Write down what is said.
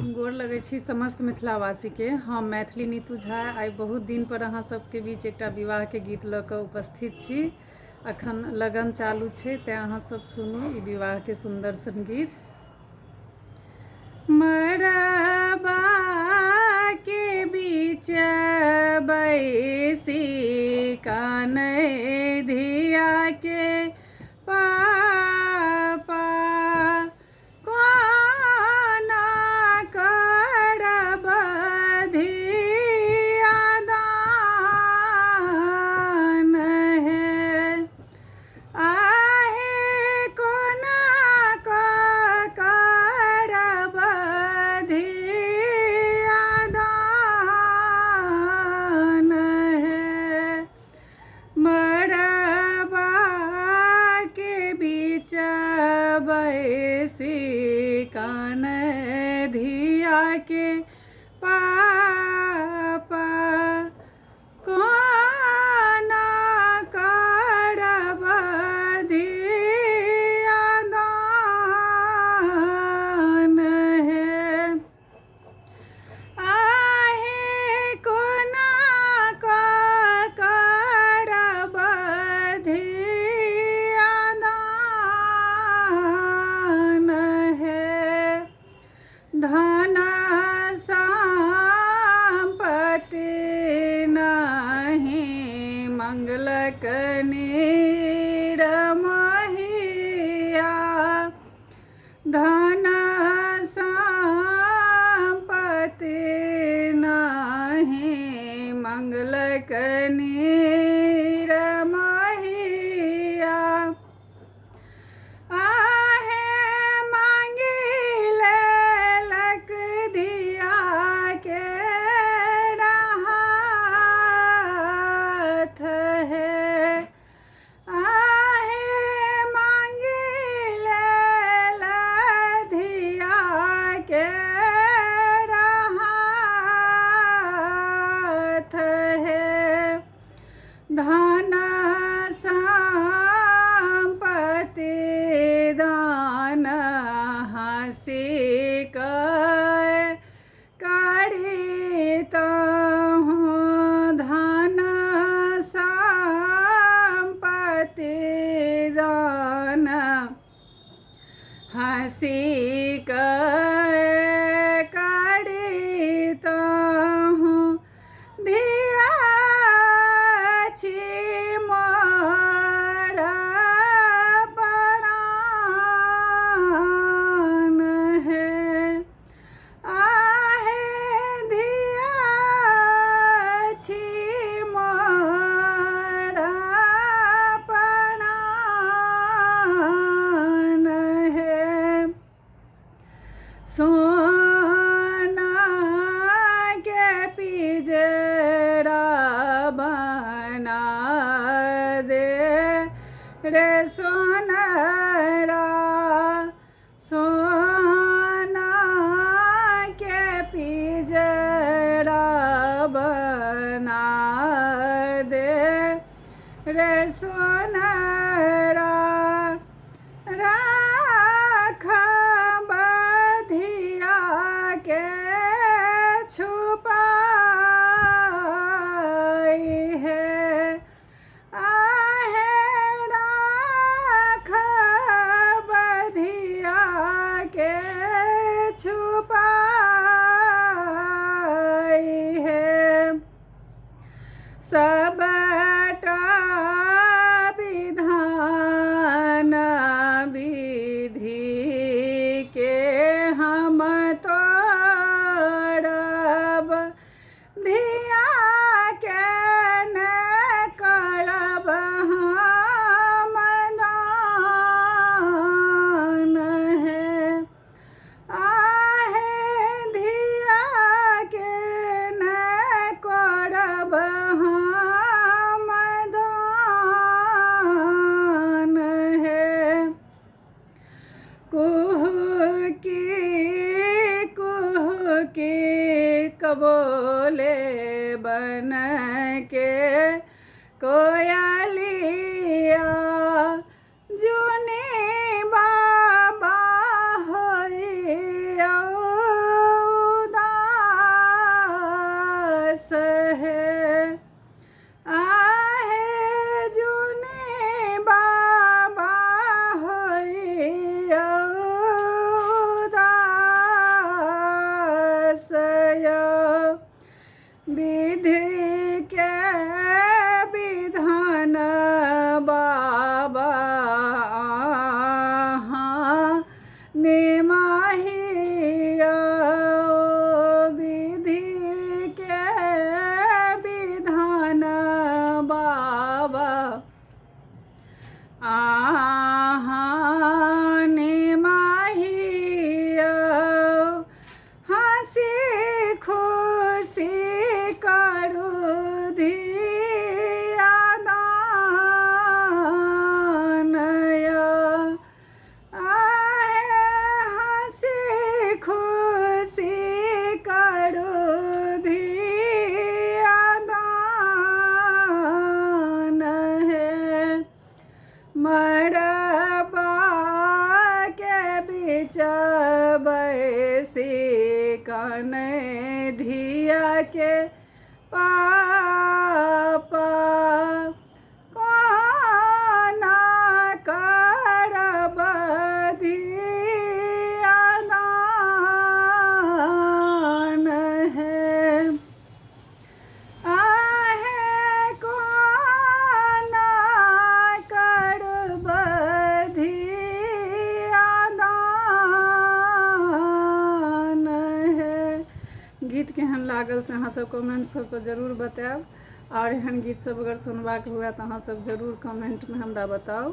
गोर लगै छी समस्त मिथिलावासीके। हम मैथिली नीतू झा आइ बहुत दिन पर अहाँ सबके बीच एकटा विवाहके गीत लऽ कऽ उपस्थित छी। अखन लगन चालू छै तेँ अहाँ सब सुनू ई विवाहके सुन्दर सन गीत। मड़बा के बीच बैसी कानै धिया के पापा कोना करब धिया दान हे आहे कोना करब धिया दान हे मड़बा के बीच बैसी कानै धिया के पापा कोना करब धिया दान हे आहे कोना करब धिया दान हे धन संपत्ति नहीं मंगलक निरमहिया धन संपत्ति नहीं मंगलक निरमहिया आहे मांगी लेलक धिया के रहत है आहे मांगी लेल धिया के रहत है धन संपत्ति दान हँसी करीतहूँ धन संपत्ति दान हँसी करीतहूँ धिया छी मोर प्राण है आहे धिया छी मोर प्राण है सोना के पिजरा बना दे रे सोनरा सोना के पिजरा बना दे रे सोनरा राखब धिया के छुपाई है आहे राखब धिया के छुपाई है सबटा विधान विधि के हम तोड़ब धिया के न करब हम दान है आहे धिया के न करब हम दान है कुहकी कबोले बन के कोयलिया जुनी बाबा होइया विधि के विधान बाबा अहाँ निमाहिया विधि के विधान बाबा अहाँ निमाहिया हँसी खुशी करू धिया दानया आहे हँसी खुशी करू धिया दान है मरबा के बीच बैसी कने धिया के पापा कोना करब धिया दान है आहे कोना करब धिया दान है। गीत केहन लागल से अहाँ सब कमेंट सब पर जरूर बताएब और एहन गीत सब अगर सुनबाक हुए तो अहाँ सब जरूर कमेंट में हमरा बताओ।